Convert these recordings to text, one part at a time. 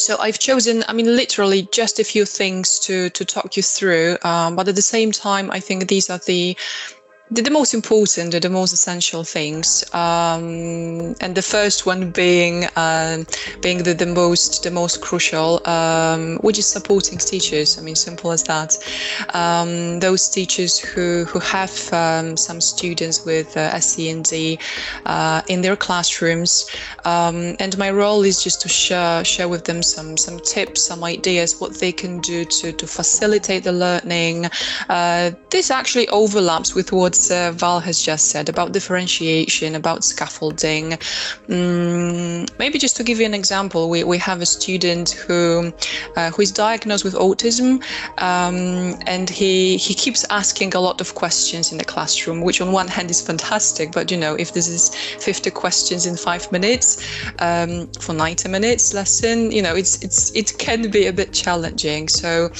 So I've chosen, I mean, literally just a few things to talk you through, but at the same time, I think these are the most important, the most essential things, and the first one being the most crucial, which is supporting teachers. I mean, simple as that. Those teachers who have some students with SEND in their classrooms, and my role is just to share with them some tips, some ideas, what they can do to facilitate the learning. This actually overlaps with what Val has just said about differentiation, about scaffolding. Maybe just to give you an example, we have a student who is diagnosed with autism, and he keeps asking a lot of questions in the classroom, which on one hand is fantastic, but if this is 50 questions in 5 minutes for 90 minutes lesson, it can be a bit challenging. So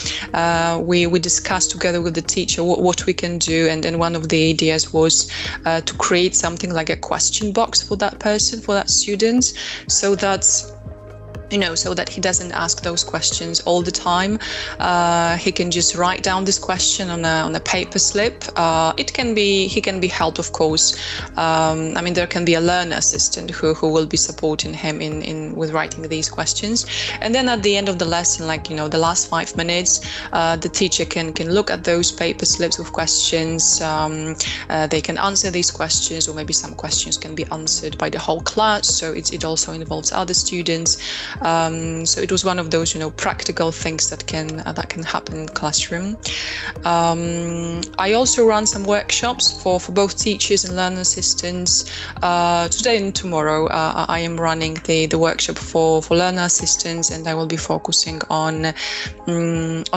we discussed together with the teacher what we can do, and one of the ideas was to create something like a question box for that person, for that student, so that he doesn't ask those questions all the time. He can just write down this question on a paper slip. He can be helped, of course. I mean, there can be a learner assistant who will be supporting him with writing these questions. And then at the end of the lesson, the last 5 minutes, the teacher can look at those paper slips with questions. They can answer these questions, or maybe some questions can be answered by the whole class. So it also involves other students. So it was one of those, practical things that can happen in the classroom. I also run some workshops for both teachers and learner assistants. Today and tomorrow, I am running the workshop for learner assistants, and I will be focusing on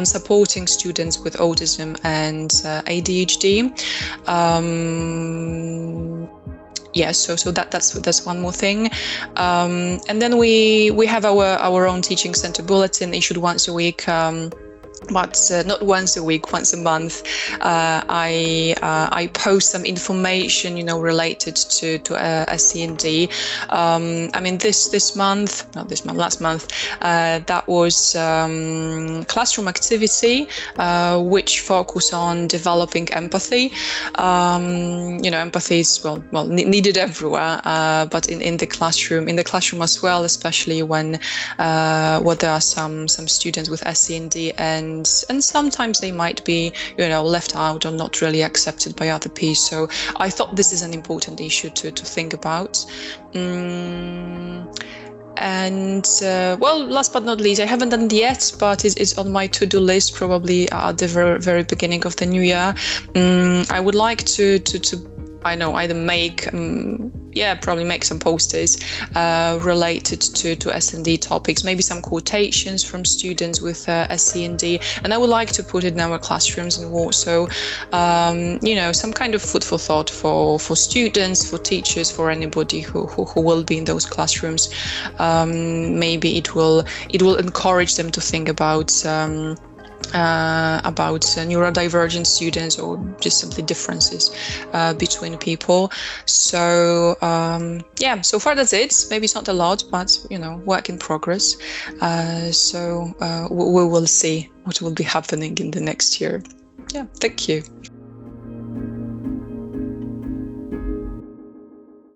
supporting students with autism and ADHD. So that's one more thing, and then we have our own teaching center bulletin issued once a week. But not once a week, once a month. I post some information, related to SEND. I mean, last month, that was classroom activity, which focus on developing empathy. Empathy is needed everywhere, but in the classroom as well, especially when there are some students with SEND, and sometimes they might be, left out or not really accepted by other peers. So I thought this is an important issue to think about. And last but not least, I haven't done it yet, but it's on my to-do list, probably at the very, very beginning of the new year. I would like to either probably make some posters related to S&D topics, maybe some quotations from students with SEND, and I would like to put it in our classrooms in Warsaw. Some kind of food for thought for students, for teachers, for anybody who will be in those classrooms. Maybe it will encourage them to think about neurodivergent students, or just simply differences between people. So so far that's it. Maybe it's not a lot, but work in progress. So we will see what will be happening in the next year. Thank you.